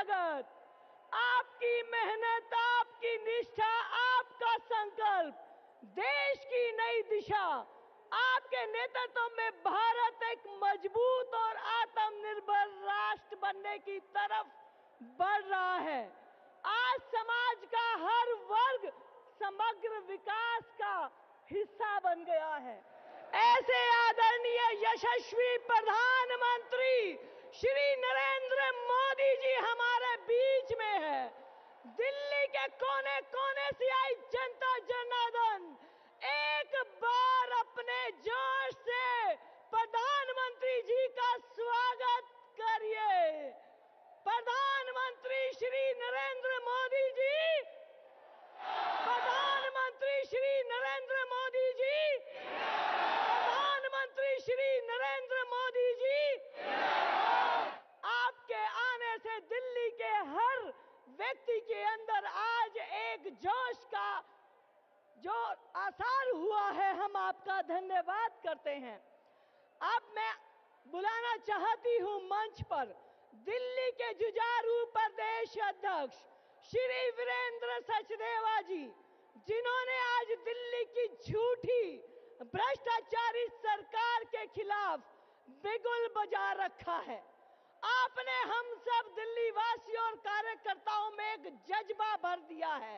स्वागत। आपकी मेहनत, आपकी निष्ठा, आपका संकल्प, देश की नई दिशा, आपके नेतृत्व में भारत एक मजबूत और आत्मनिर्भर राष्ट्र बनने की तरफ बढ़ रहा है। आज समाज का हर वर्ग समग्र विकास का हिस्सा बन गया है। ऐसे आदरणीय यशस्वी प्रधानमंत्री श्री नरेंद्र मोदी जी हमारे बीच में है। दिल्ली के कोने कोने से आई जनता जनार्दन एक बार अपने जोश से प्रधानमंत्री जी का स्वागत करिए। प्रधानमंत्री श्री नरेंद्र मोदी जी, प्रधानमंत्री श्री नरेंद्र मोदी जी, प्रधानमंत्री श्री नरेंद्र मोदी जी। आपके आने से दिल्ली के हर व्यक्ति के अंदर आज एक जोश का जो आसार हुआ है, हम आपका धन्यवाद करते हैं। अब मैं बुलाना चाहती हूं मंच पर दिल्ली के जुझारू प्रदेश अध्यक्ष श्री वीरेंद्र सचदेवा जी, जिन्होंने आज दिल्ली की झूठी भ्रष्टाचारी सरकार के खिलाफ बिगुल बजा रखा है। आपने हम सब दिल्ली वासियों और कार्यकर्ताओं में एक जज्बा भर दिया है।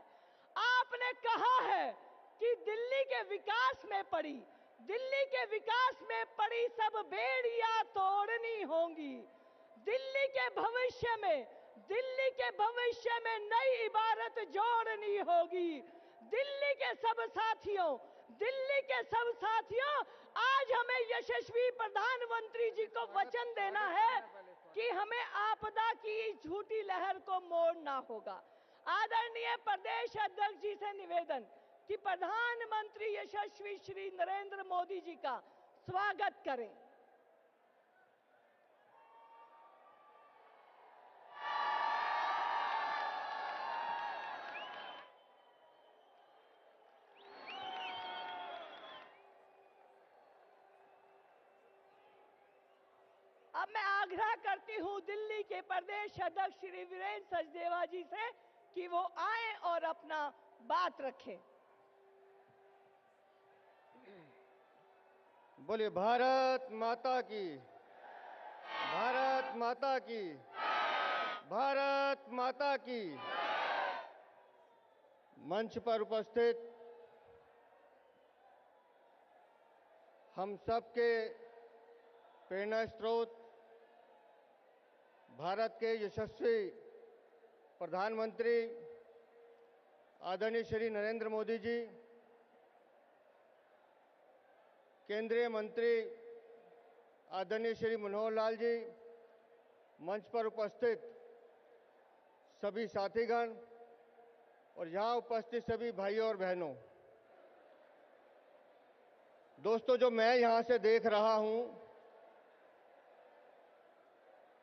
आपने कहा है कि दिल्ली के विकास में पड़ी, दिल्ली के विकास में पड़ी सब बेड़ियां तोड़नी होंगी। दिल्ली के भविष्य में, दिल्ली के भविष्य में नई इबारत जोड़नी होगी। दिल्ली के सब साथियों, दिल्ली के सब साथियों, आज हमें यशस्वी प्रधानमंत्री जी को वचन देना है कि हमें आपदा की झूठी लहर को मोड़ना होगा। आदरणीय प्रदेश अध्यक्ष जी से निवेदन कि प्रधानमंत्री यशस्वी श्री नरेंद्र मोदी जी का स्वागत करें। अब मैं आग्रह करती हूं दिल्ली के प्रदेश अध्यक्ष श्री वीरेंद्र सचदेवा जी से कि वो आए और अपना बात रखें। बोलिए भारत माता की, भारत माता की, भारत माता की। मंच पर उपस्थित हम सबके प्रेरणा स्रोत भारत के यशस्वी प्रधानमंत्री आदरणीय श्री नरेंद्र मोदी जी, केंद्रीय मंत्री आदरणीय श्री मनोहर लाल जी, मंच पर उपस्थित सभी साथीगण और यहाँ उपस्थित सभी भाइयों और बहनों, दोस्तों, जो मैं यहाँ से देख रहा हूँ,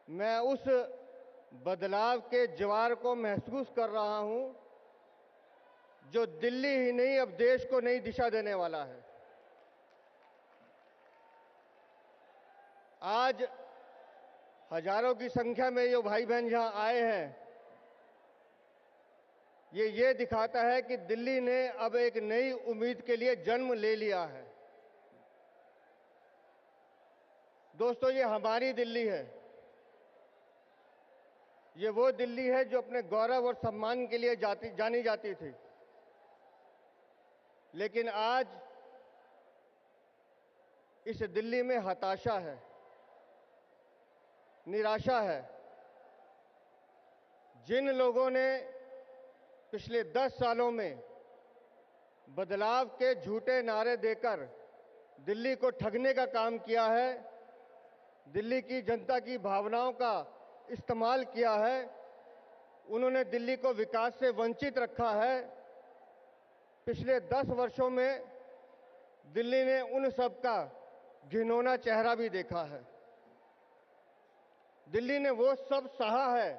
मैं उस बदलाव के ज्वार को महसूस कर रहा हूँ जो दिल्ली ही नहीं अब देश को नई दिशा देने वाला है। आज हजारों की संख्या में जो भाई बहन यहां आए हैं, ये दिखाता है कि दिल्ली ने अब एक नई उम्मीद के लिए जन्म ले लिया है। दोस्तों, ये हमारी दिल्ली है। ये वो दिल्ली है जो अपने गौरव और सम्मान के लिए जानी जाती थी, लेकिन आज इस दिल्ली में हताशा है, निराशा है। जिन लोगों ने पिछले 10 सालों में बदलाव के झूठे नारे देकर दिल्ली को ठगने का काम किया है, दिल्ली की जनता की भावनाओं का इस्तेमाल किया है, उन्होंने दिल्ली को विकास से वंचित रखा है। पिछले 10 वर्षों में दिल्ली ने उन सब का घिनौना चेहरा भी देखा है। दिल्ली ने वो सब सहा है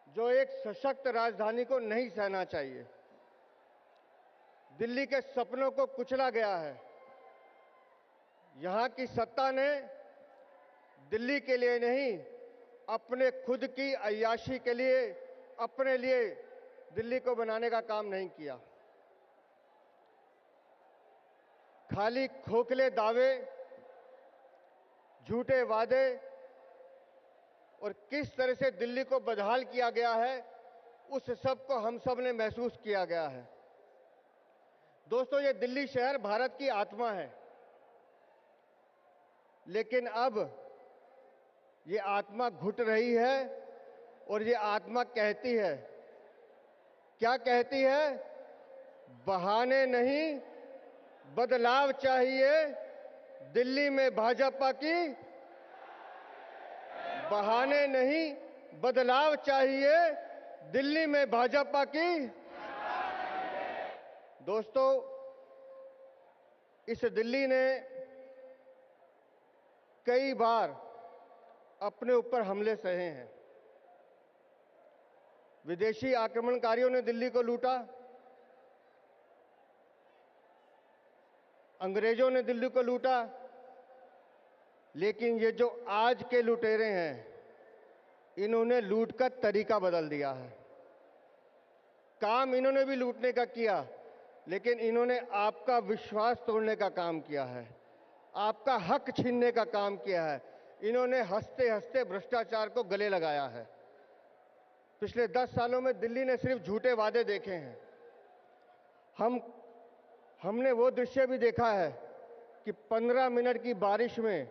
जो एक सशक्त राजधानी को नहीं सहना चाहिए। दिल्ली के सपनों को कुचला गया है। यहां की सत्ता ने दिल्ली के लिए नहीं, अपने खुद की अय्याशी के लिए, अपने लिए दिल्ली को बनाने का काम नहीं किया। खाली खोखले दावे, झूठे वादे और किस तरह से दिल्ली को बदहाल किया गया है, उस सब को हम सब ने महसूस किया गया है। दोस्तों, ये दिल्ली शहर भारत की आत्मा है, लेकिन अब ये आत्मा घुट रही है और ये आत्मा कहती है, क्या कहती है? बहाने नहीं, बदलाव चाहिए दिल्ली में भाजपा की। बहाने नहीं, बदलाव चाहिए दिल्ली में भाजपा की। दोस्तों, इस दिल्ली ने कई बार अपने ऊपर हमले सहे हैं। विदेशी आक्रमणकारियों ने दिल्ली को लूटा, अंग्रेजों ने दिल्ली को लूटा, लेकिन ये जो आज के लुटेरे हैं, इन्होंने लूट का तरीका बदल दिया है। काम इन्होंने भी लूटने का किया, लेकिन इन्होंने आपका विश्वास तोड़ने का काम किया है, आपका हक छीनने का काम किया है। इन्होंने हंसते हंसते भ्रष्टाचार को गले लगाया है। पिछले 10 सालों में दिल्ली ने सिर्फ झूठे वादे देखे हैं। हमने वो दृश्य भी देखा है कि 15 मिनट की बारिश में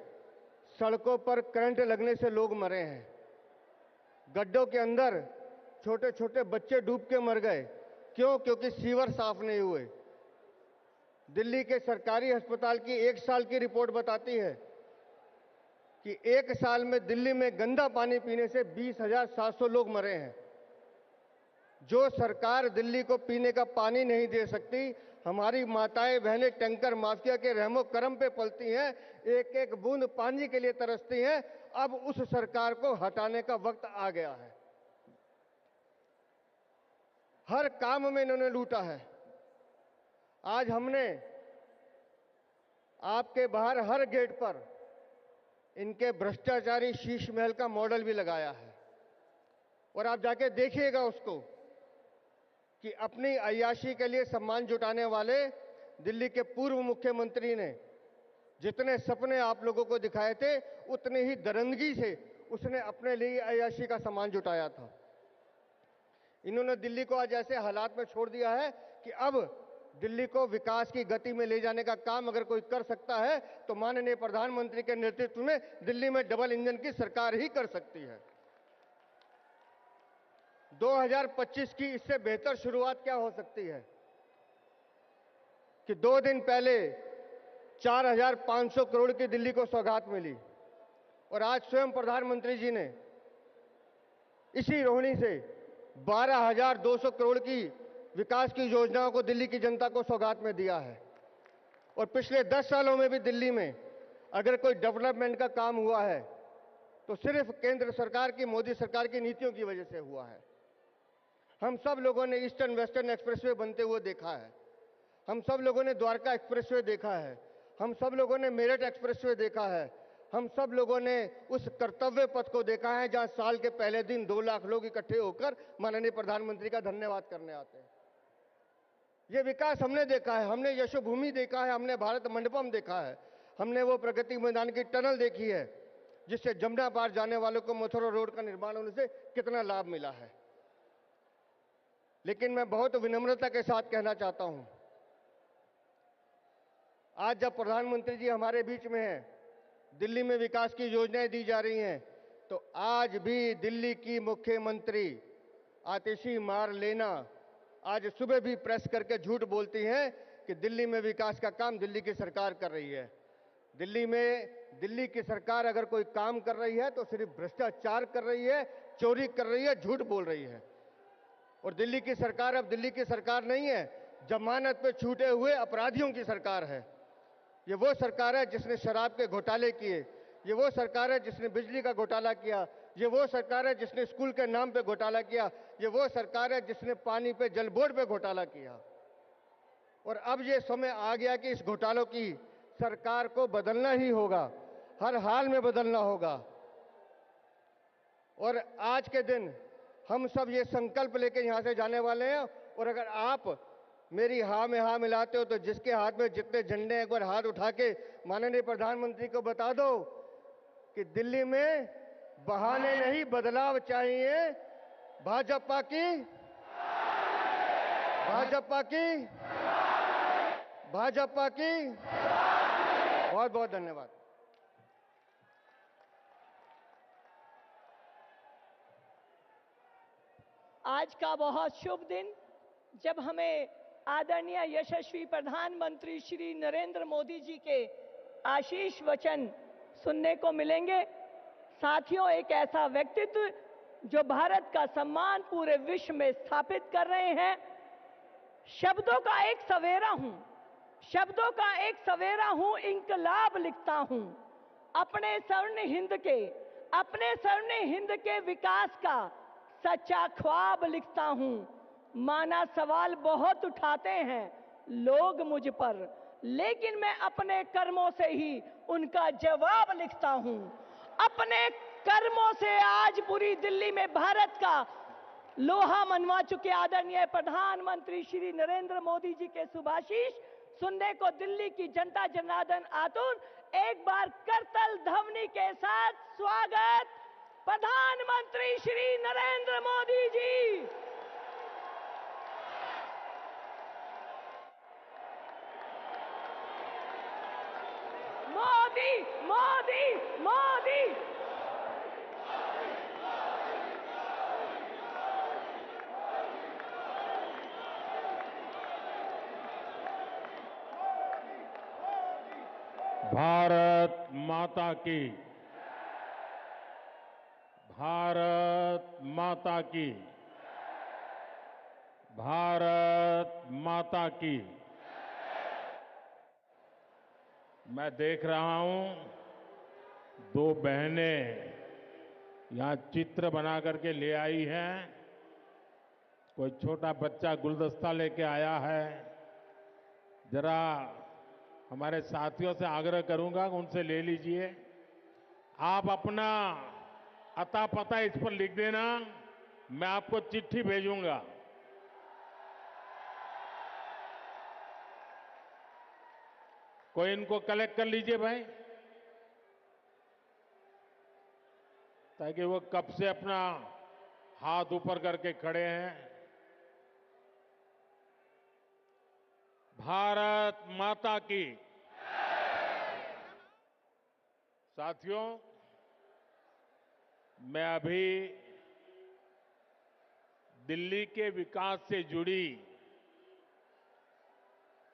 सड़कों पर करंट लगने से लोग मरे हैं। गड्ढों के अंदर छोटे छोटे बच्चे डूब के मर गए। क्यों? क्योंकि सीवर साफ नहीं हुए। दिल्ली के सरकारी अस्पताल की 1 साल की रिपोर्ट बताती है कि 1 साल में दिल्ली में गंदा पानी पीने से 20,700 लोग मरे हैं। जो सरकार दिल्ली को पीने का पानी नहीं दे सकती, हमारी माताएं बहनें टैंकर माफिया के रहमो करम पे पलती हैं, एक एक बूंद पानी के लिए तरसती हैं। अब उस सरकार को हटाने का वक्त आ गया है। हर काम में इन्होंने लूटा है। आज हमने आपके बाहर हर गेट पर इनके भ्रष्टाचारी शीश महल का मॉडल भी लगाया है, और आप जाके देखिएगा उसको कि अपनी अय्याशी के लिए सम्मान जुटाने वाले दिल्ली के पूर्व मुख्यमंत्री ने जितने सपने आप लोगों को दिखाए थे, उतने ही दरंदगी से उसने अपने लिए अय्याशी का सम्मान जुटाया था। इन्होंने दिल्ली को आज ऐसे हालात में छोड़ दिया है कि अब दिल्ली को विकास की गति में ले जाने का काम अगर कोई कर सकता है तो माननीय प्रधानमंत्री के नेतृत्व में दिल्ली में डबल इंजन की सरकार ही कर सकती है। 2025 की इससे बेहतर शुरुआत क्या हो सकती है कि 2 दिन पहले 4,500 करोड़ की दिल्ली को सौगात मिली, और आज स्वयं प्रधानमंत्री जी ने इसी रोहिणी से 12,200 करोड़ की विकास की योजनाओं को दिल्ली की जनता को सौगात में दिया है। और पिछले 10 सालों में भी दिल्ली में अगर कोई डेवलपमेंट का काम हुआ है तो सिर्फ केंद्र सरकार की, मोदी सरकार की नीतियों की वजह से हुआ है। हम सब लोगों ने ईस्टर्न वेस्टर्न एक्सप्रेसवे बनते हुए देखा है, हम सब लोगों ने द्वारका एक्सप्रेसवे देखा है, हम सब लोगों ने मेरठ एक्सप्रेसवे देखा है, हम सब लोगों ने उस कर्तव्य पथ को देखा है जहां साल के पहले दिन 2 लाख लोग इकट्ठे होकर माननीय प्रधानमंत्री का धन्यवाद करने आते हैं। ये विकास हमने देखा है, हमने यशोभूमि देखा है, हमने भारत मंडपम देखा है, हमने वो प्रगति मैदान की टनल देखी है जिससे जमुना पार जाने वालों को मथुरा रोड का निर्माण होने से कितना लाभ मिला है। लेकिन मैं बहुत विनम्रता के साथ कहना चाहता हूं, आज जब प्रधानमंत्री जी हमारे बीच में हैं, दिल्ली में विकास की योजनाएं दी जा रही हैं, तो आज भी दिल्ली की मुख्यमंत्री आतिशी मार लेना आज सुबह भी प्रेस करके झूठ बोलती हैं कि दिल्ली में विकास का काम दिल्ली की सरकार कर रही है। दिल्ली में दिल्ली की सरकार अगर कोई काम कर रही है तो सिर्फ भ्रष्टाचार कर रही है, चोरी कर रही है, झूठ बोल रही है। और दिल्ली की सरकार अब दिल्ली की सरकार नहीं है, जमानत पे छूटे हुए अपराधियों की सरकार है। ये वो सरकार है जिसने शराब के घोटाले किए, ये वो सरकार है जिसने बिजली का घोटाला किया, ये वो सरकार है जिसने स्कूल के नाम पे घोटाला किया, ये वो सरकार है जिसने पानी पे जल बोर्ड पे घोटाला किया। और अब ये समय आ गया कि इस घोटालों की सरकार को बदलना ही होगा, हर हाल में बदलना होगा। और आज के दिन हम सब ये संकल्प लेके यहां से जाने वाले हैं। और अगर आप मेरी हाँ में हाँ मिलाते हो तो जिसके हाथ में जितने झंडे हैं एक बार हाथ उठा के माननीय प्रधानमंत्री को बता दो कि दिल्ली में बहाने नहीं बदलाव चाहिए। भाजपा की, भाजपा की, भाजपा की। बहुत बहुत धन्यवाद। आज का बहुत शुभ दिन, जब हमें आदरणीय यशस्वी प्रधानमंत्री श्री नरेंद्र मोदी जी के आशीष वचन सुनने को मिलेंगे। साथियों, एक ऐसा व्यक्तित्व जो भारत का सम्मान पूरे विश्व में स्थापित कर रहे हैं। शब्दों का एक सवेरा हूं, शब्दों का एक सवेरा हूं, इंकलाब लिखता हूं। अपने स्वर्ण हिंद के विकास का सच्चा ख्वाब लिखता हूं। माना सवाल बहुत उठाते हैं लोग मुझ पर, लेकिन मैं अपने कर्मों से ही उनका जवाब लिखता हूं। अपने कर्मों से आज पूरी दिल्ली में भारत का लोहा मनवा चुके आदरणीय प्रधानमंत्री श्री नरेंद्र मोदी जी के शुभाशीष सुनने को दिल्ली की जनता जनार्दन आतुर। एक बार करतल ध्वनि के साथ स्वागत प्रधानमंत्री श्री नरेंद्र मोदी जी। मोदी मोदी मोदी। भारत माता की, भारत माता की, भारत माता की। मैं देख रहा हूं दो बहनें यहां चित्र बना करके ले आई हैं। कोई छोटा बच्चा गुलदस्ता लेके आया है। जरा हमारे साथियों से आग्रह करूंगा कि उनसे ले लीजिए। आप अपना अता पता इस पर लिख देना, मैं आपको चिट्ठी भेजूंगा। कोई इनको कलेक्ट कर लीजिए भाई, ताकि वो कब से अपना हाथ ऊपर करके खड़े हैं। भारत माता की। साथियों, मैं अभी दिल्ली के विकास से जुड़ी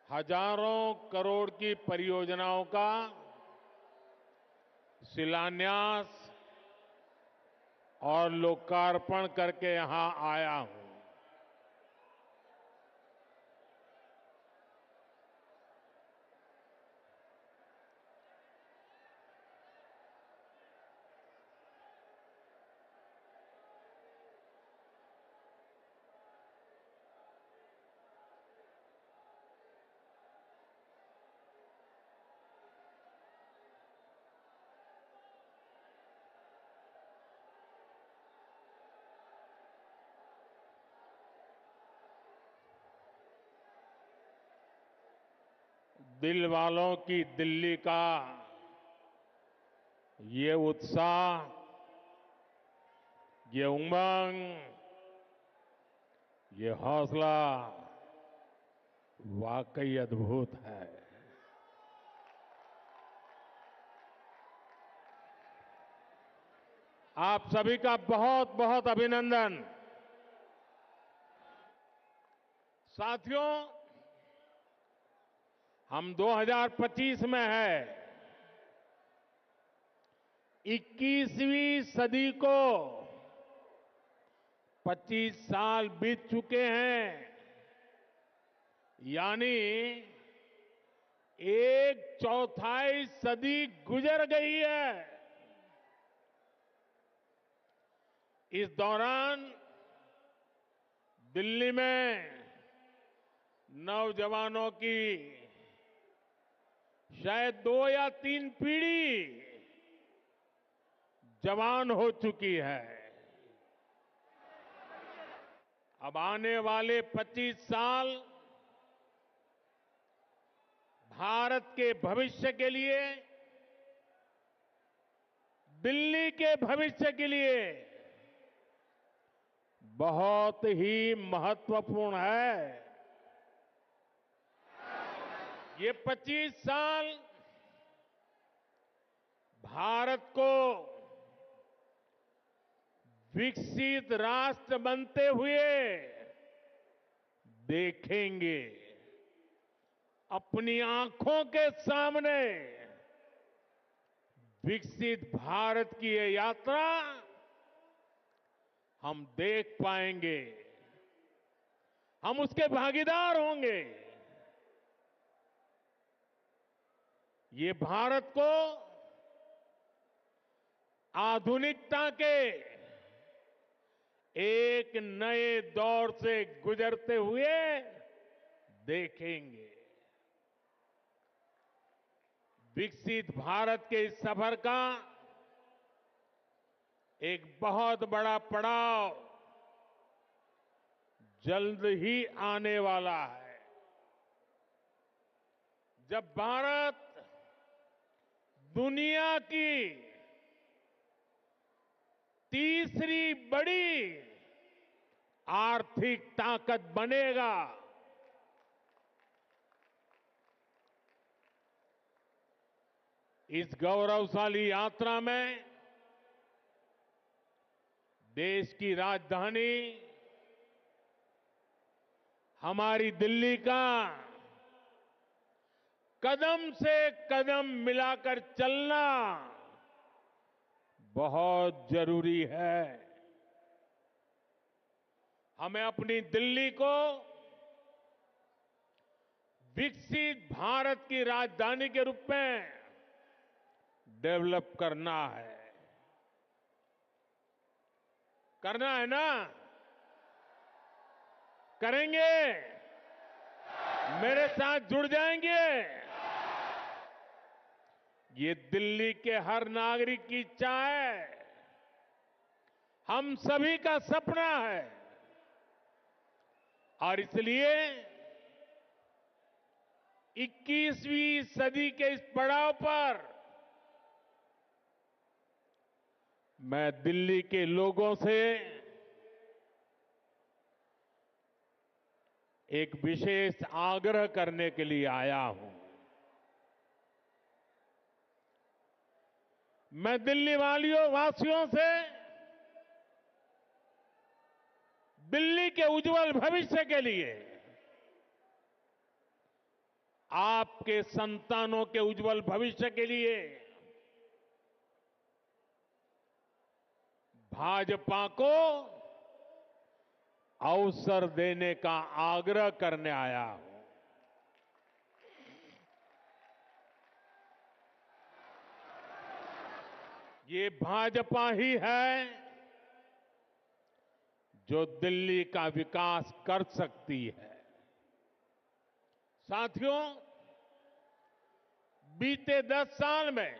हजारों करोड़ की परियोजनाओं का शिलान्यास और लोकार्पण करके यहां आया हूं। दिल वालों की दिल्ली का ये उत्साह, ये उमंग, ये हौसला वाकई अद्भुत है। आप सभी का बहुत बहुत अभिनंदन। साथियों, हम 2025 में है। 21वीं सदी को 25 साल बीत चुके हैं, यानी 1/4 सदी गुजर गई है। इस दौरान दिल्ली में नौजवानों की शायद 2 या 3 पीढ़ी जवान हो चुकी है। अब आने वाले 25 साल भारत के भविष्य के लिए, दिल्ली के भविष्य के लिए बहुत ही महत्वपूर्ण है। ये 25 साल भारत को विकसित राष्ट्र बनते हुए देखेंगे। अपनी आंखों के सामने विकसित भारत की ये यात्रा हम देख पाएंगे, हम उसके भागीदार होंगे। ये भारत को आधुनिकता के एक नए दौर से गुजरते हुए देखेंगे। विकसित भारत के इस सफर का एक बहुत बड़ा पड़ाव जल्द ही आने वाला है, जब भारत दुनिया की तीसरी बड़ी आर्थिक ताकत बनेगा। इस गौरवशाली यात्रा में देश की राजधानी हमारी दिल्ली का कदम से कदम मिलाकर चलना बहुत जरूरी है। हमें अपनी दिल्ली को विकसित भारत की राजधानी के रूप में डेवलप करना है। करना है ना? करेंगे? मेरे साथ जुड़ जाएंगे? ये दिल्ली के हर नागरिक की इच्छा है, हम सभी का सपना है। और इसलिए 21वीं सदी के इस पड़ाव पर मैं दिल्ली के लोगों से एक विशेष आग्रह करने के लिए आया हूं। मैं दिल्ली वासियों से दिल्ली के उज्जवल भविष्य के लिए, आपके संतानों के उज्जवल भविष्य के लिए भाजपा को अवसर देने का आग्रह करने आया हूं। ये भाजपा ही है जो दिल्ली का विकास कर सकती है। साथियों, बीते 10 साल में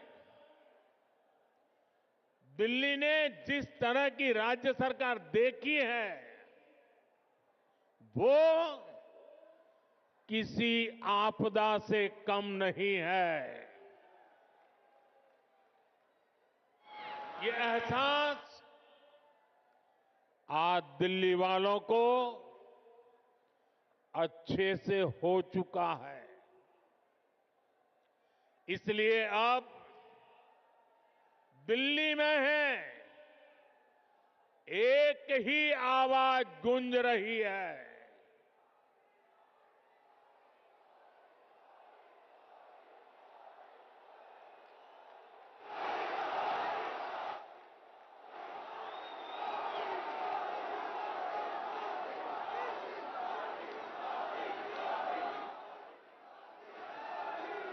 दिल्ली ने जिस तरह की राज्य सरकार देखी है, वो किसी आपदा से कम नहीं है। ये एहसास आज दिल्ली वालों को अच्छे से हो चुका है। इसलिए अब दिल्ली में है एक ही आवाज गूंज रही है।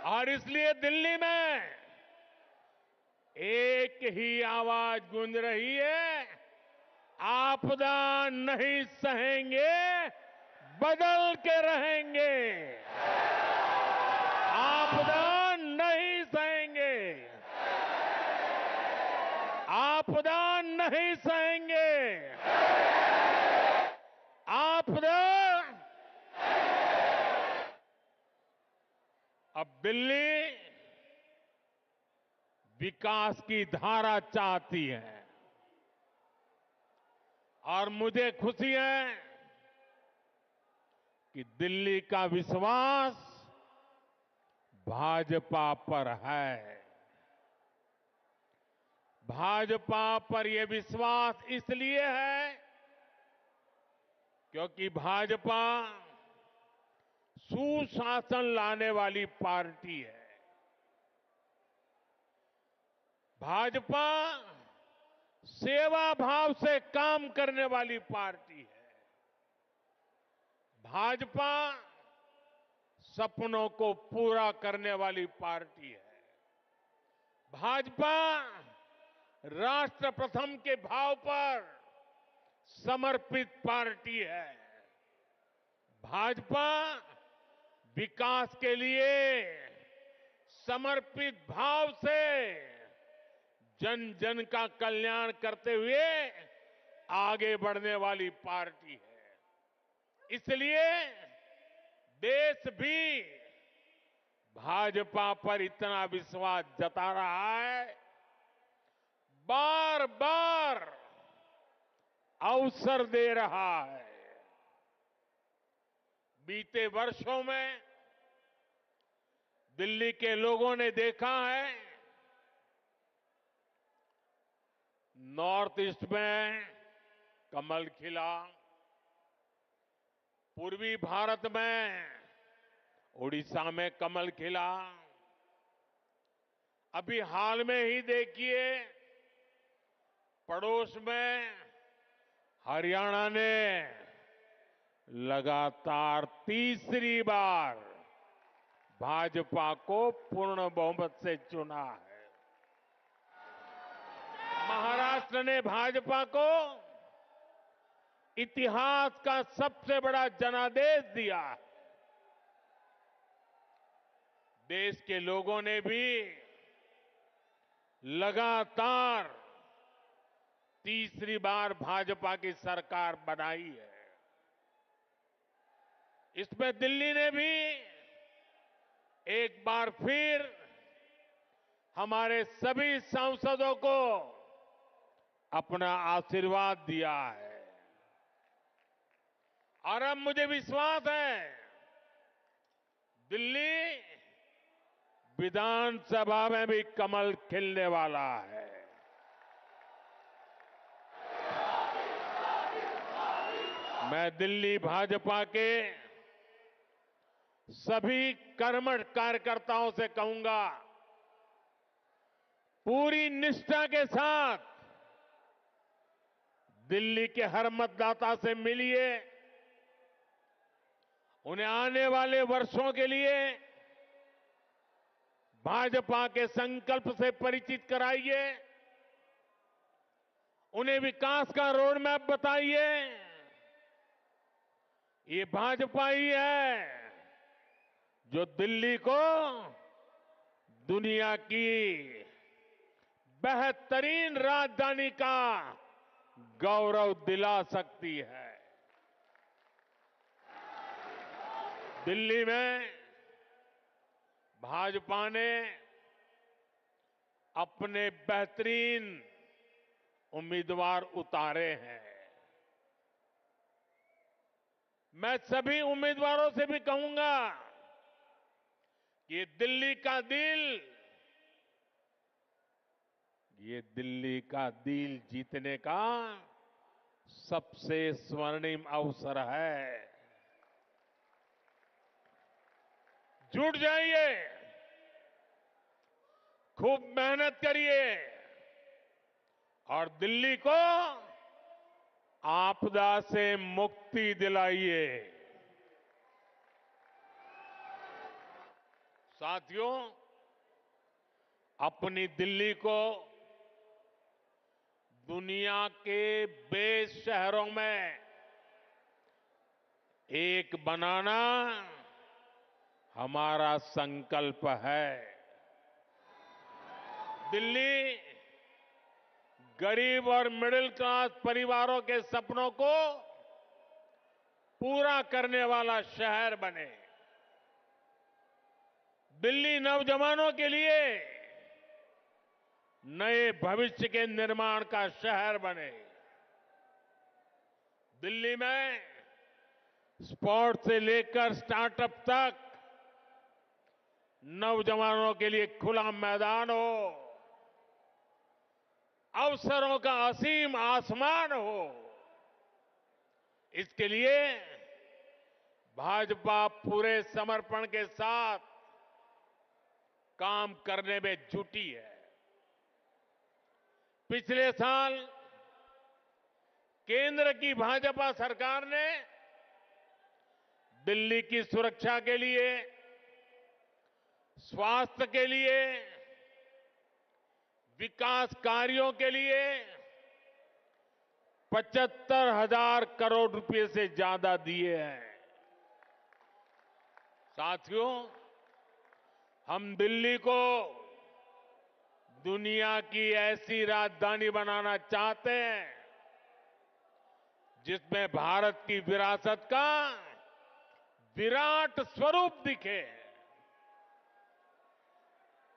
और इसलिए दिल्ली में एक ही आवाज गूंज रही है, आपदा नहीं सहेंगे, बदल के रहेंगे। आपदा नहीं सहेंगे, आपदा नहीं सहेंगे। आपदा। अब दिल्ली विकास की धारा चाहती है और मुझे खुशी है कि दिल्ली का विश्वास भाजपा पर है। भाजपा पर यह विश्वास इसलिए है क्योंकि भाजपा सुशासन लाने वाली पार्टी है। भाजपा सेवा भाव से काम करने वाली पार्टी है। भाजपा सपनों को पूरा करने वाली पार्टी है। भाजपा राष्ट्र प्रथम के भाव पर समर्पित पार्टी है। भाजपा विकास के लिए समर्पित भाव से जन जन का कल्याण करते हुए आगे बढ़ने वाली पार्टी है। इसलिए देश भी भाजपा पर इतना विश्वास जता रहा है, बार बार अवसर दे रहा है। बीते वर्षों में दिल्ली के लोगों ने देखा है, नॉर्थ ईस्ट में कमल खिला, पूर्वी भारत में उड़ीसा में कमल खिला, अभी हाल में ही देखिए पड़ोस में हरियाणा ने लगातार तीसरी बार भाजपा को पूर्ण बहुमत से चुना है। महाराष्ट्र ने भाजपा को इतिहास का सबसे बड़ा जनादेश दिया है। देश के लोगों ने भी लगातार तीसरी बार भाजपा की सरकार बनाई है। इसमें दिल्ली ने भी एक बार फिर हमारे सभी सांसदों को अपना आशीर्वाद दिया है और अब मुझे विश्वास है दिल्ली विधानसभा में भी कमल खिलने वाला है। मैं दिल्ली भाजपा के सभी कर्मठ कार्यकर्ताओं से कहूंगा, पूरी निष्ठा के साथ दिल्ली के हर मतदाता से मिलिए, उन्हें आने वाले वर्षों के लिए भाजपा के संकल्प से परिचित कराइए, उन्हें विकास का रोड मैप बताइए। ये भाजपा ही है जो दिल्ली को दुनिया की बेहतरीन राजधानी का गौरव दिला सकती है। दिल्ली में भाजपा ने अपने बेहतरीन उम्मीदवार उतारे हैं। मैं सभी उम्मीदवारों से भी कहूंगा कि ये दिल्ली का दिल जीतने का सबसे स्वर्णिम अवसर है। जुट जाइए, खूब मेहनत करिए और दिल्ली को आपदा से मुक्ति दिलाइए। साथियों, अपनी दिल्ली को दुनिया के बेस्ट शहरों में एक बनाना हमारा संकल्प है। दिल्ली गरीब और मिडिल क्लास परिवारों के सपनों को पूरा करने वाला शहर बने। दिल्ली नौजवानों के लिए नए भविष्य के निर्माण का शहर बने। दिल्ली में स्पोर्ट्स से लेकर स्टार्टअप तक नौजवानों के लिए खुला मैदान हो, अवसरों का असीम आसमान हो। इसके लिए भाजपा पूरे समर्पण के साथ काम करने में जुटी है। पिछले साल केंद्र की भाजपा सरकार ने दिल्ली की सुरक्षा के लिए, स्वास्थ्य के लिए, विकास कार्यों के लिए 75,000 करोड़ रुपए से ज्यादा दिए हैं। साथियों, हम दिल्ली को दुनिया की ऐसी राजधानी बनाना चाहते हैं जिसमें भारत की विरासत का विराट स्वरूप दिखे,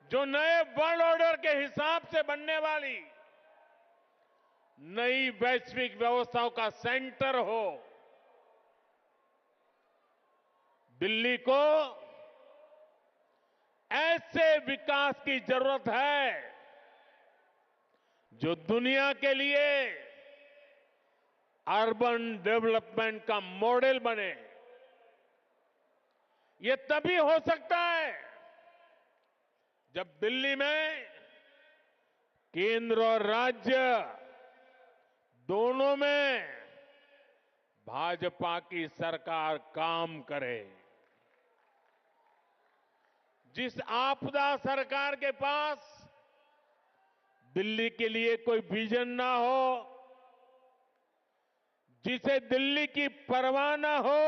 जो नए वर्ल्ड ऑर्डर के हिसाब से बनने वाली नई वैश्विक व्यवस्थाओं का सेंटर हो। दिल्ली को ऐसे विकास की जरूरत है जो दुनिया के लिए अर्बन डेवलपमेंट का मॉडल बने। ये तभी हो सकता है जब दिल्ली में केंद्र और राज्य दोनों में भाजपा की सरकार काम करे। जिस आपदा सरकार के पास दिल्ली के लिए कोई विजन ना हो, जिसे दिल्ली की परवाह ना हो,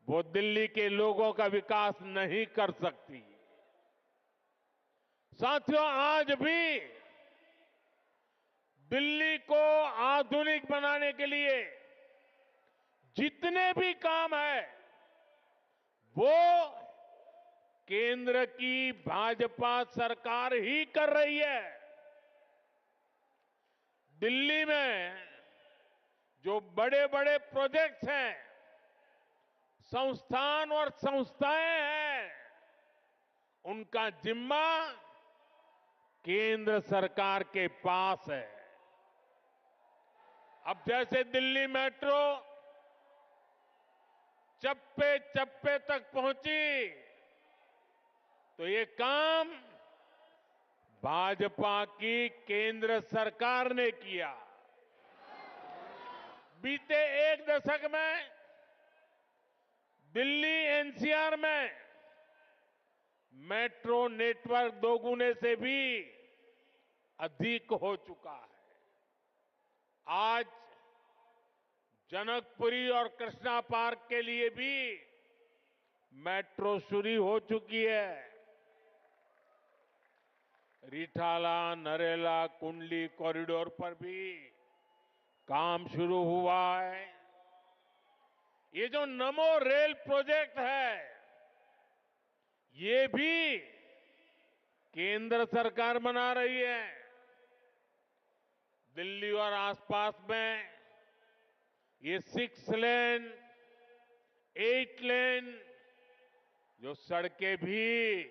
वो दिल्ली के लोगों का विकास नहीं कर सकती। साथियों, आज भी दिल्ली को आधुनिक बनाने के लिए जितने भी काम है वो केंद्र की भाजपा सरकार ही कर रही है। दिल्ली में जो बड़े बड़े प्रोजेक्ट्स हैं, संस्थान और संस्थाएं हैं, उनका जिम्मा केंद्र सरकार के पास है। अब जैसे दिल्ली मेट्रो चप्पे चप्पे तक पहुंची, तो ये काम भाजपा की केंद्र सरकार ने किया। बीते एक दशक में दिल्ली एनसीआर में मेट्रो नेटवर्क दोगुने से भी अधिक हो चुका है। आज जनकपुरी और कृष्णा पार्क के लिए भी मेट्रो शुरू हो चुकी है। रिठाला, नरेला, कुंडली कॉरिडोर पर भी काम शुरू हुआ है। ये जो नमो रेल प्रोजेक्ट है, ये भी केंद्र सरकार बना रही है। दिल्ली और आसपास में ये 6 लेन, 8 लेन जो सड़कें भी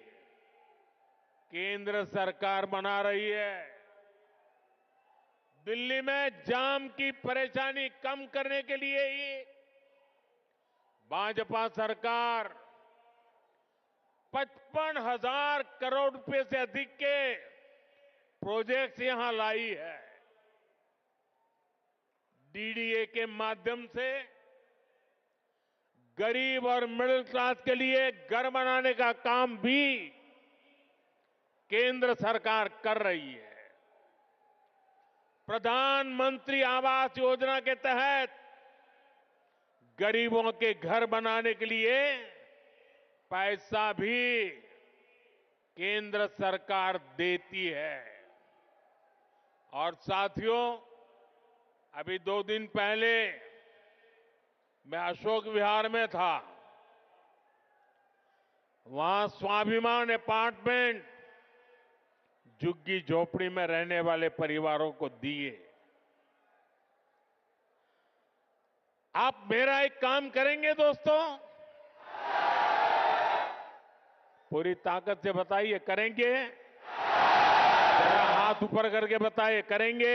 केंद्र सरकार बना रही है। दिल्ली में जाम की परेशानी कम करने के लिए ही भाजपा सरकार 55,000 करोड़ रुपए से अधिक के प्रोजेक्ट्स यहां लाई है। डीडीए के माध्यम से गरीब और मिडिल क्लास के लिए घर बनाने का काम भी केंद्र सरकार कर रही है। प्रधानमंत्री आवास योजना के तहत गरीबों के घर बनाने के लिए पैसा भी केंद्र सरकार देती है। और साथियों, अभी 2 दिन पहले मैं अशोक विहार में था। वहां स्वाभिमान अपार्टमेंट झुग्गी झोपड़ी में रहने वाले परिवारों को दिए। आप मेरा एक काम करेंगे दोस्तों? पूरी ताकत से बताइए, करेंगे? जरा हाथ ऊपर करके बताइए, करेंगे?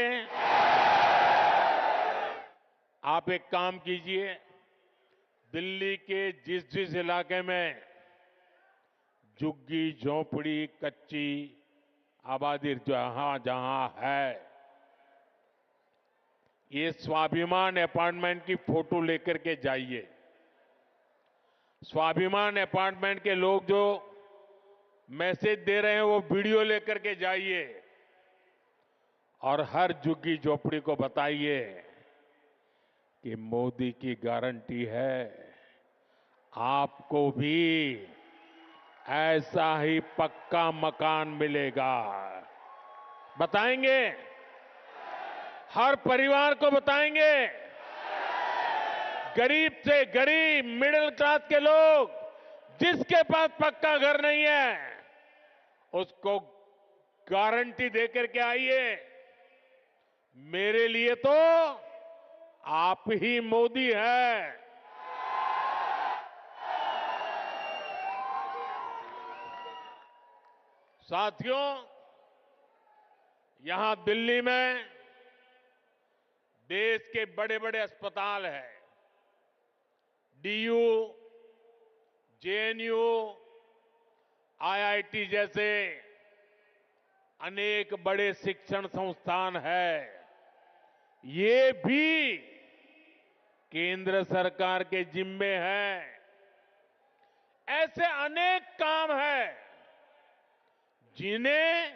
आप एक काम कीजिए, दिल्ली के जिस जिस इलाके में झुग्गी झोपड़ी कच्ची आबादी जहां जहां है, ये स्वाभिमान अपार्टमेंट की फोटो लेकर के जाइए। स्वाभिमान अपार्टमेंट के लोग जो मैसेज दे रहे हैं वो वीडियो लेकर के जाइए और हर झुग्गी झोपड़ी को बताइए कि मोदी की गारंटी है, आपको भी ऐसा ही पक्का मकान मिलेगा। बताएंगे? हर परिवार को बताएंगे। गरीब से गरीब मिडिल क्लास के लोग जिसके पास पक्का घर नहीं है उसको गारंटी देकर के आइए। मेरे लिए तो आप ही मोदी है। साथियों, यहां दिल्ली में देश के बड़े बड़े अस्पताल हैं। डीयू, जेएनयू, आईआईटी जैसे अनेक बड़े शिक्षण संस्थान हैं। ये भी केंद्र सरकार के जिम्मे हैं। ऐसे अनेक काम हैं जिन्हें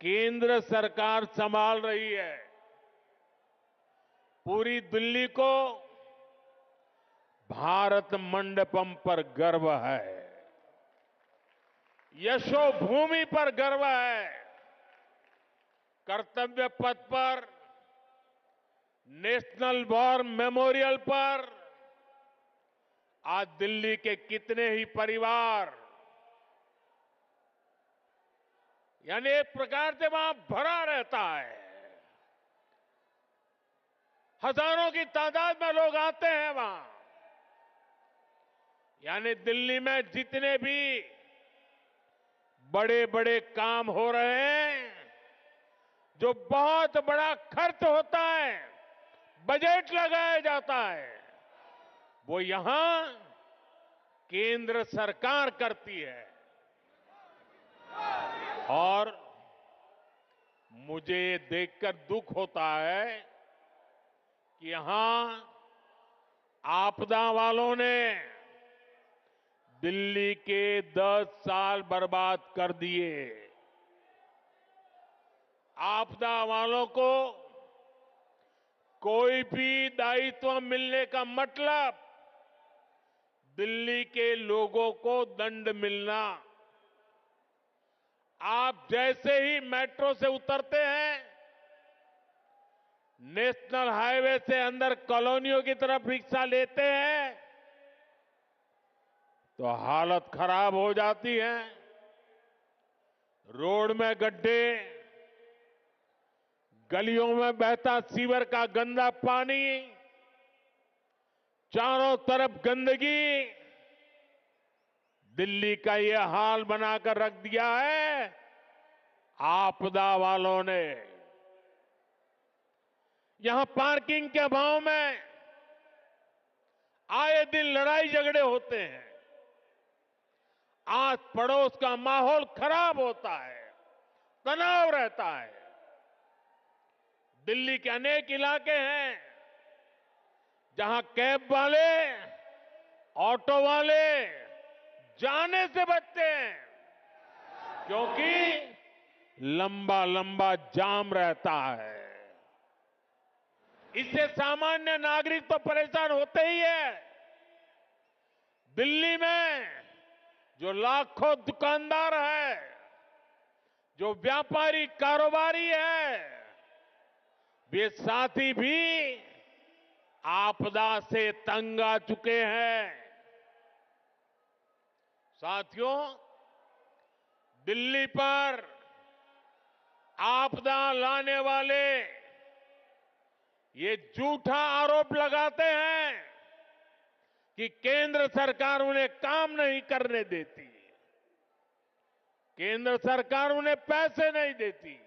केंद्र सरकार संभाल रही है। पूरी दिल्ली को भारत मंडपम पर गर्व है, यशोभूमि पर गर्व है। कर्तव्य पथ पर, नेशनल वॉर मेमोरियल पर आज दिल्ली के कितने ही परिवार, यानी एक प्रकार से वहां भरा रहता है। हजारों की तादाद में लोग आते हैं वहां। यानी दिल्ली में जितने भी बड़े बड़े काम हो रहे हैं, जो बहुत बड़ा खर्च होता है, बजट लगाया जाता है, वो यहां केंद्र सरकार करती है। और मुझे ये देखकर दुख होता है कि यहां आपदा वालों ने दिल्ली के 10 साल बर्बाद कर दिए। आपदा वालों को कोई भी दायित्व मिलने का मतलब दिल्ली के लोगों को दंड मिलना। आप जैसे ही मेट्रो से उतरते हैं, नेशनल हाईवे से अंदर कॉलोनियों की तरफ रिक्शा लेते हैं तो हालत खराब हो जाती है। रोड में गड्ढे, गलियों में बहता सीवर का गंदा पानी, चारों तरफ गंदगी, दिल्ली का ये हाल बनाकर रख दिया है आपदा वालों ने। यहां पार्किंग के अभाव में आए दिन लड़ाई झगड़े होते हैं। आस पड़ोस का माहौल खराब होता है, तनाव रहता है। दिल्ली के अनेक इलाके हैं जहां कैब वाले, ऑटो वाले जाने से बचते हैं क्योंकि लंबा लंबा जाम रहता है। इससे सामान्य नागरिक तो परेशान होते ही है। दिल्ली में जो लाखों दुकानदार है, जो व्यापारी कारोबारी है, वे साथी भी आपदा से तंग आ चुके हैं। साथियों, दिल्ली पर आपदा लाने वाले ये झूठा आरोप लगाते हैं कि केंद्र सरकार उन्हें काम नहीं करने देती, केंद्र सरकार उन्हें पैसे नहीं देती।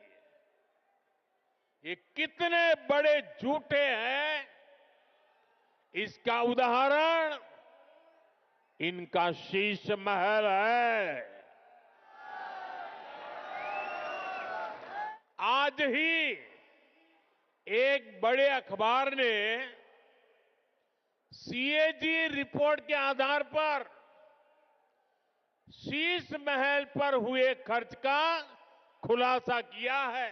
ये कितने बड़े झूठे हैं, इसका उदाहरण इनका शीश महल है। आज ही एक बड़े अखबार ने सीएजी रिपोर्ट के आधार पर शीश महल पर हुए खर्च का खुलासा किया है।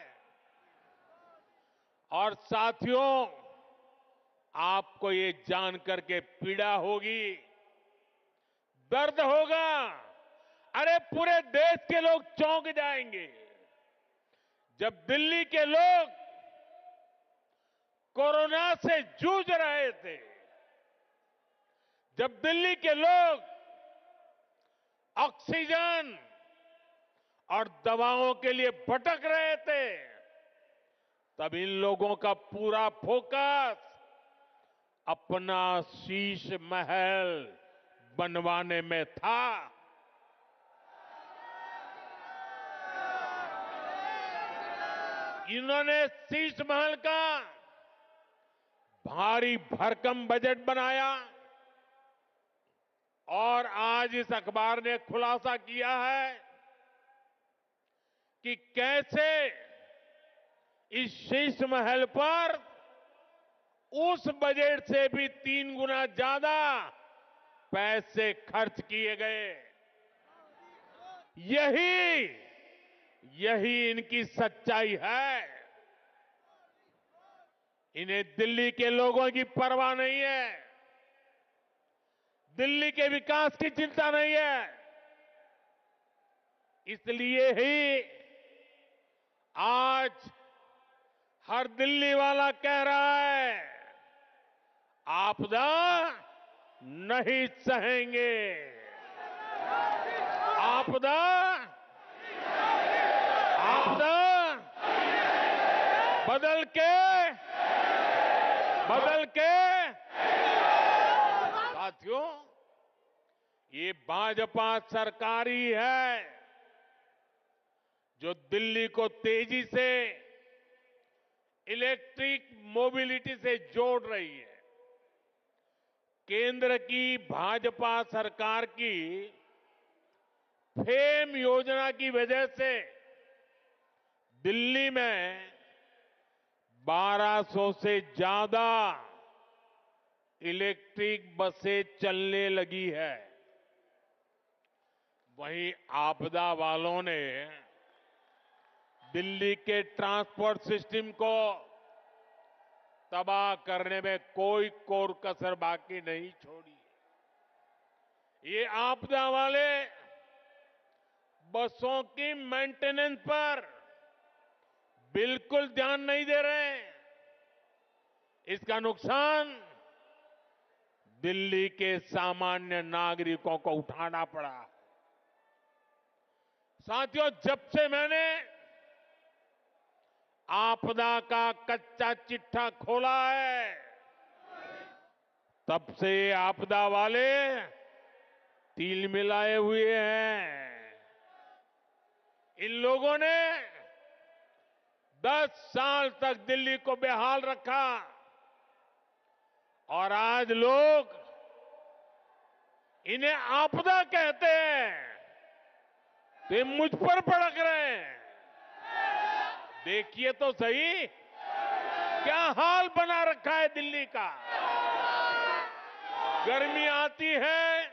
और साथियों, आपको ये जानकर के पीड़ा होगी, दर्द होगा। अरे पूरे देश के लोग चौंक जाएंगे जब दिल्ली के लोग कोरोना से जूझ रहे थे, जब दिल्ली के लोग ऑक्सीजन और दवाओं के लिए भटक रहे थे, तब इन लोगों का पूरा फोकस अपना शीश महल बनवाने में था। इन्होंने शीश महल का भारी भरकम बजट बनाया और आज इस अखबार ने खुलासा किया है कि कैसे इस शीश महल पर उस बजट से भी 3 गुना ज्यादा पैसे खर्च किए गए। यही इनकी सच्चाई है। इन्हें दिल्ली के लोगों की परवाह नहीं है, दिल्ली के विकास की चिंता नहीं है। इसलिए ही आज हर दिल्ली वाला कह रहा है, आपदा नहीं सहेंगे, आपदा बदल के साथियों, ये भाजपा सरकार ही है जो दिल्ली को तेजी से इलेक्ट्रिक मोबिलिटी से जोड़ रही है। केंद्र की भाजपा सरकार की फेम योजना की वजह से दिल्ली में 1200 से ज्यादा इलेक्ट्रिक बसें चलने लगी है। वहीं आपदा वालों ने दिल्ली के ट्रांसपोर्ट सिस्टम को तबाह करने में कोई कोर कसर बाकी नहीं छोड़ी। ये आपदा वाले बसों की मेंटेनेंस पर बिल्कुल ध्यान नहीं दे रहे हैं। इसका नुकसान दिल्ली के सामान्य नागरिकों को उठाना पड़ा। साथियों, जब से मैंने आपदा का कच्चा चिट्ठा खोला है, तब से आपदा वाले तिल मिलाए हुए हैं। इन लोगों ने 10 साल तक दिल्ली को बेहाल रखा और आज लोग इन्हें आपदा कहते हैं तो ये मुझ पर भड़क रहे हैं। देखिए तो सही क्या हाल बना रखा है दिल्ली का। गर्मी आती है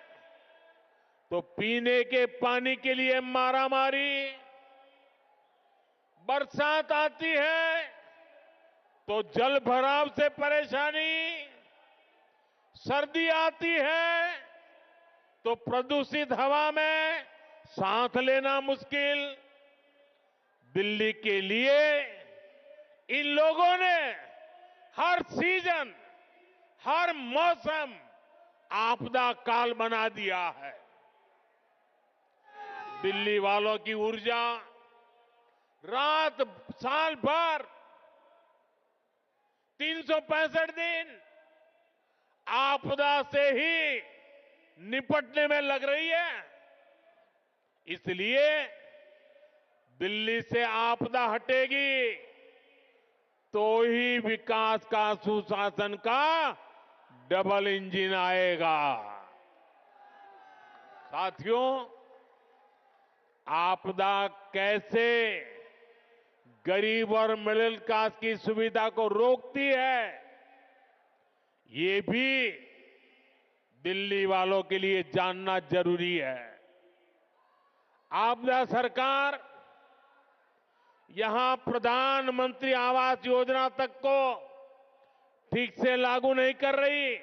तो पीने के पानी के लिए मारामारी, बरसात आती है तो जल भराव से परेशानी, सर्दी आती है तो प्रदूषित हवा में सांस लेना मुश्किल। दिल्ली के लिए इन लोगों ने हर सीजन, हर मौसम आपदा काल बना दिया है। दिल्ली वालों की ऊर्जा रात साल भर 365 दिन आपदा से ही निपटने में लग रही है। इसलिए दिल्ली से आपदा हटेगी तो ही विकास का सुशासन का डबल इंजन आएगा। साथियों, आपदा कैसे गरीब और मिडिल क्लास की सुविधा को रोकती है, ये भी दिल्ली वालों के लिए जानना जरूरी है। आपदा सरकार यहां प्रधानमंत्री आवास योजना तक को ठीक से लागू नहीं कर रही,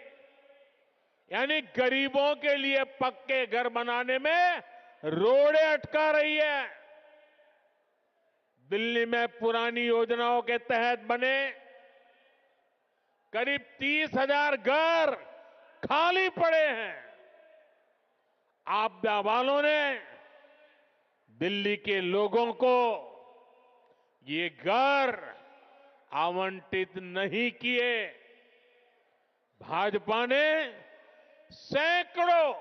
यानी गरीबों के लिए पक्के घर बनाने में रोड़े अटका रही है। दिल्ली में पुरानी योजनाओं के तहत बने करीब 30,000 घर खाली पड़े हैं। आपदा वालों ने दिल्ली के लोगों को ये घर आवंटित नहीं किए। भाजपा ने सैकड़ों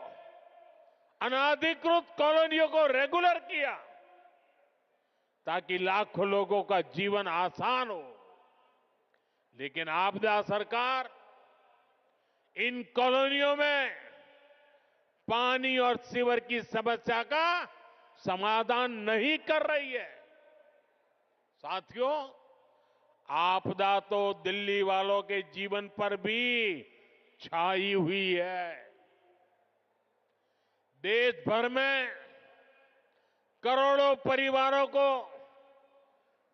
अनाधिकृत कॉलोनियों को रेगुलर किया ताकि लाखों लोगों का जीवन आसान हो। लेकिन आपदा सरकार इन कॉलोनियों में पानी और सीवर की समस्या का समाधान नहीं कर रही है। साथियों, आपदा तो दिल्ली वालों के जीवन पर भी छाई हुई है। देश भर में करोड़ों परिवारों को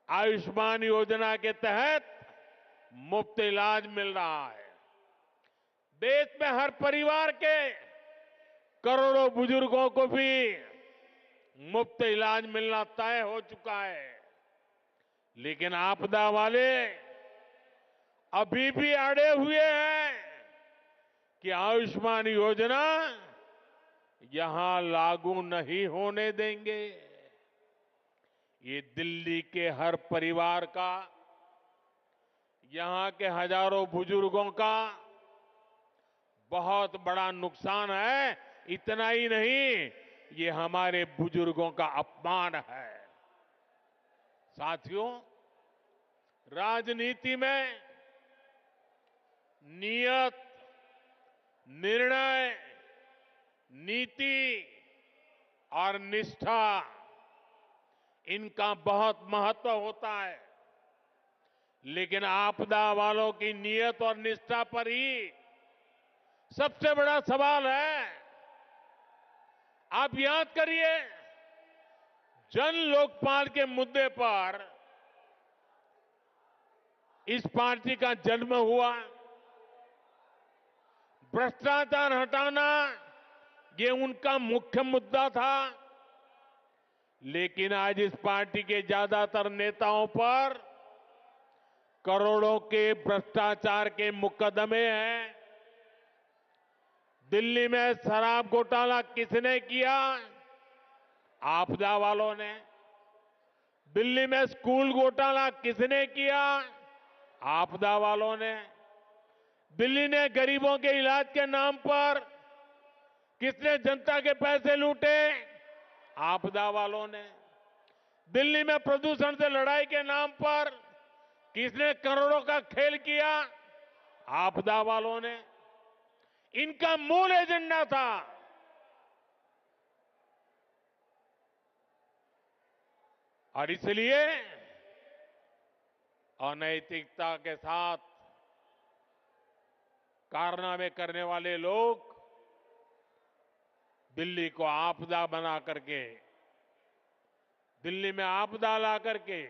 आयुष्मान योजना के तहत मुफ्त इलाज मिल रहा है। देश में हर परिवार के करोड़ों बुजुर्गों को भी मुफ्त इलाज मिलना तय हो चुका है। लेकिन आपदा वाले अभी भी अड़े हुए हैं कि आयुष्मान योजना यहां लागू नहीं होने देंगे। ये दिल्ली के हर परिवार का, यहां के हजारों बुजुर्गों का बहुत बड़ा नुकसान है। इतना ही नहीं, ये हमारे बुजुर्गों का अपमान है। साथियों, राजनीति में नियत, निर्णय, नीति और निष्ठा, इनका बहुत महत्व होता है। लेकिन आपदा वालों की नियत और निष्ठा पर ही सबसे बड़ा सवाल है। आप याद करिए, जन लोकपाल के मुद्दे पर इस पार्टी का जन्म हुआ। भ्रष्टाचार हटाना ये उनका मुख्य मुद्दा था। लेकिन आज इस पार्टी के ज्यादातर नेताओं पर करोड़ों के भ्रष्टाचार के मुकदमे हैं। दिल्ली में शराब घोटाला किसने किया? आपदा वालों ने। दिल्ली में स्कूल घोटाला किसने किया? आपदा वालों ने। दिल्ली ने गरीबों के इलाज के नाम पर किसने जनता के पैसे लूटे? आपदा वालों ने। दिल्ली में प्रदूषण से लड़ाई के नाम पर किसने करोड़ों का खेल किया? आपदा वालों ने। इनका मूल एजेंडा था और इसलिए अनैतिकता के साथ कारनामे करने वाले लोग दिल्ली को आपदा बना करके, दिल्ली में आपदा ला करके,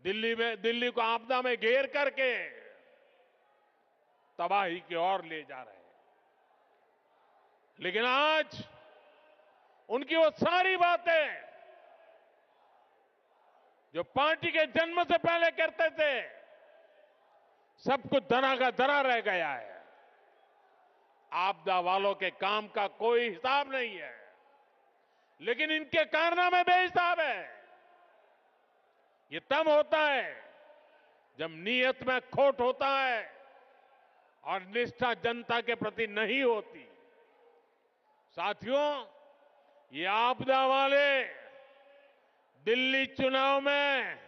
दिल्ली को आपदा में घेर करके तबाही की ओर ले जा रहे हैं। लेकिन आज उनकी वो सारी बातें जो पार्टी के जन्म से पहले करते थे, सब कुछ धरा का धरा रह गया है। आपदा वालों के काम का कोई हिसाब नहीं है, लेकिन इनके कारनामे बेहिसाब है। ये तब होता है जब नीयत में खोट होता है और निष्ठा जनता के प्रति नहीं होती। साथियों, ये आपदा वाले दिल्ली चुनाव में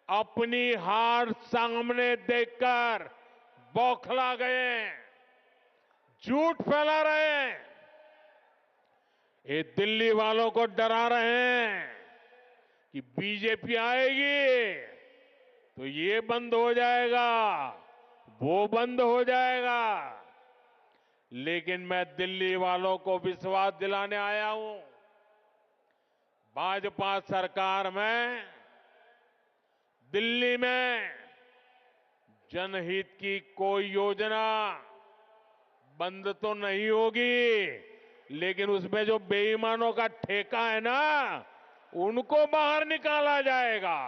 अपनी हार सामने देखकर बौखला गए, झूठ फैला रहे हैं। ये दिल्ली वालों को डरा रहे हैं कि बीजेपी आएगी तो ये बंद हो जाएगा, वो बंद हो जाएगा। लेकिन मैं दिल्ली वालों को विश्वास दिलाने आया हूं, भाजपा सरकार में दिल्ली में जनहित की कोई योजना बंद तो नहीं होगी, लेकिन उसमें जो बेईमानों का ठेका है ना, उनको बाहर निकाला जाएगा।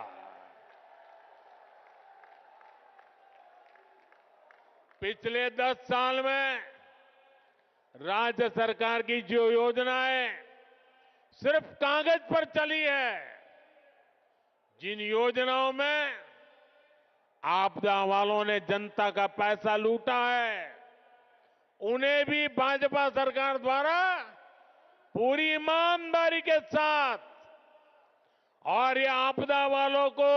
पिछले 10 साल में राज्य सरकार की जो योजनाएं सिर्फ कागज पर चली है, जिन योजनाओं में आपदा वालों ने जनता का पैसा लूटा है, उन्हें भी भाजपा सरकार द्वारा पूरी ईमानदारी के साथ और ये आपदा वालों को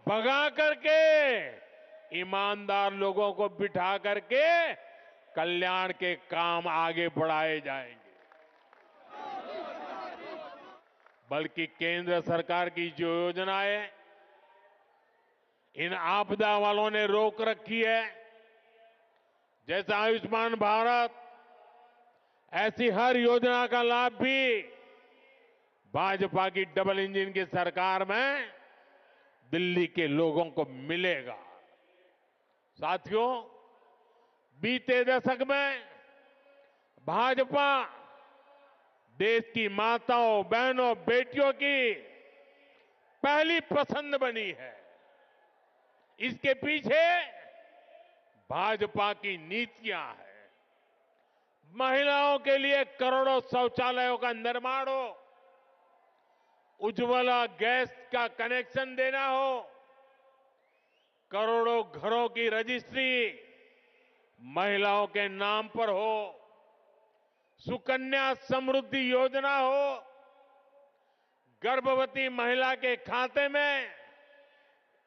भगा करके ईमानदार लोगों को बिठा करके कल्याण के काम आगे बढ़ाए जाएंगे। बल्कि केंद्र सरकार की जो योजनाएं इन आपदा वालों ने रोक रखी है, जैसे आयुष्मान भारत, ऐसी हर योजना का लाभ भी भाजपा की डबल इंजन की सरकार में दिल्ली के लोगों को मिलेगा। साथियों, बीते दशक में भाजपा देश की माताओं, बहनों, बेटियों की पहली पसंद बनी है। इसके पीछे भाजपा की नीतियां हैं। महिलाओं के लिए करोड़ों शौचालयों का निर्माण हो, उज्ज्वला गैस का कनेक्शन देना हो, करोड़ों घरों की रजिस्ट्री महिलाओं के नाम पर हो, सुकन्या समृद्धि योजना हो, गर्भवती महिला के खाते में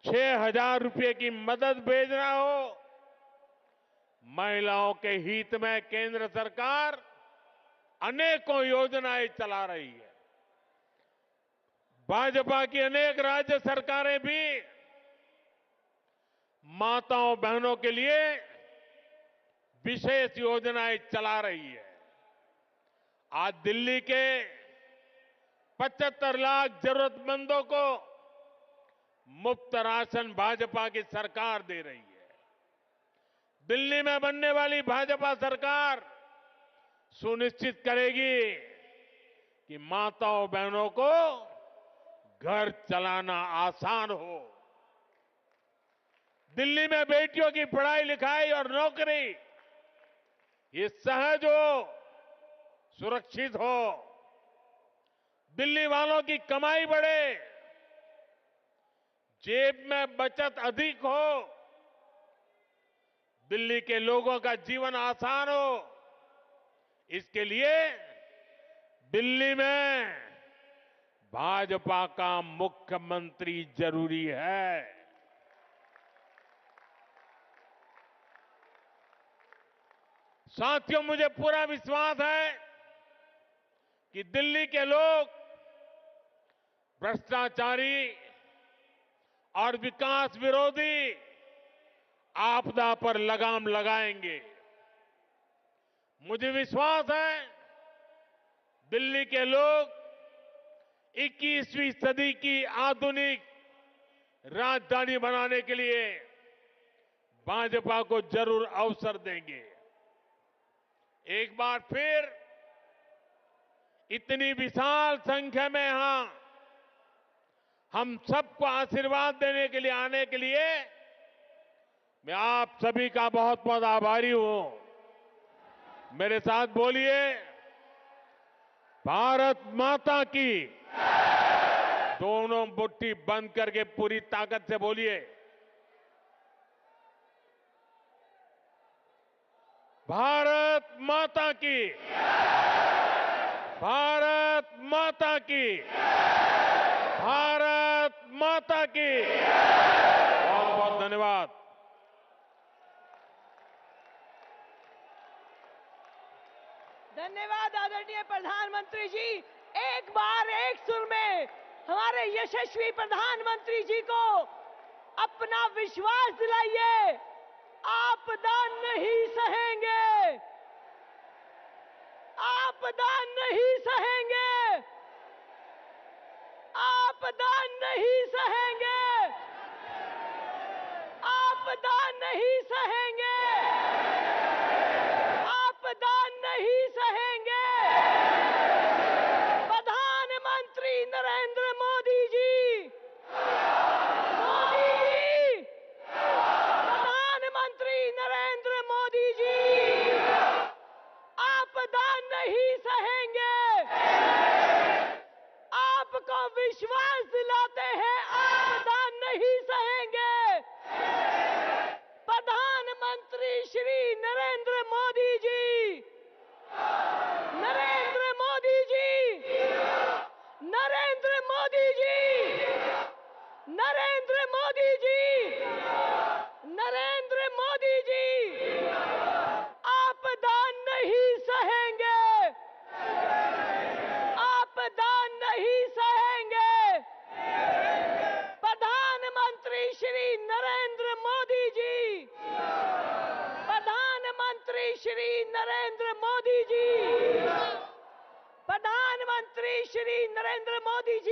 6,000 रुपए की मदद भेजना हो। महिलाओं के हित में केंद्र सरकार अनेकों योजनाएं चला रही है। भाजपा की अनेक राज्य सरकारें भी माताओं, बहनों के लिए विशेष योजनाएं चला रही है। आज दिल्ली के 75 लाख जरूरतमंदों को मुफ्त राशन भाजपा की सरकार दे रही है। दिल्ली में बनने वाली भाजपा सरकार सुनिश्चित करेगी कि माताओं, बहनों को घर चलाना आसान हो। दिल्ली में बेटियों की पढ़ाई लिखाई और नौकरी ये सहज हो, सुरक्षित हो। दिल्ली वालों की कमाई बढ़े, जेब में बचत अधिक हो, दिल्ली के लोगों का जीवन आसान हो। इसके लिए दिल्ली में भाजपा का मुख्यमंत्री जरूरी है। साथियों, मुझे पूरा विश्वास है कि दिल्ली के लोग भ्रष्टाचारी और विकास विरोधी आपदा पर लगाम लगाएंगे। मुझे विश्वास है दिल्ली के लोग 21वीं सदी की आधुनिक राजधानी बनाने के लिए भाजपा को जरूर अवसर देंगे। एक बार फिर इतनी विशाल संख्या में यहां हम सबको आशीर्वाद देने के लिए आने के लिए मैं आप सभी का बहुत बहुत आभारी हूं। मेरे साथ बोलिए, भारत माता की। दोनों मुट्ठी बंद करके पूरी ताकत से बोलिए, भारत माता की। भारत माता की। भारत माता की। बहुत बहुत धन्यवाद। धन्यवाद आदरणीय प्रधानमंत्री जी। एक बार एक सुर में हमारे यशस्वी प्रधानमंत्री जी को अपना विश्वास दिलाइए, आपदा नहीं सहेंगे, आपदा नहीं सहेंगे, आपदा नहीं सहेंगे, आपदा नहीं सहेंगे, आपदा नहीं सहेंगे। प्रधानमंत्री नरेंद्र मोदी जी, मोदी जी, प्रधानमंत्री नरेंद्र मोदी जी, आपदा नहीं सहेंगे। आपको विश्वास दिलाते हैं, आपदा नहीं सहेंगे। प्रधानमंत्री श्री नरेंद्र मोदी जी, नरेंद्र मोदी जी, नरेंद्र मोदी जी, नरेंद्र मोदी जी, नरेंद्र मोदी जी, आपदा नहीं सहेंगे, आपदा नहीं सहेंगे। प्रधानमंत्री श्री नरेंद्र मोदी जी, प्रधानमंत्री श्री नरेंद्र मोदी जी, प्रधानमंत्री श्री नरेंद्र मोदी जी।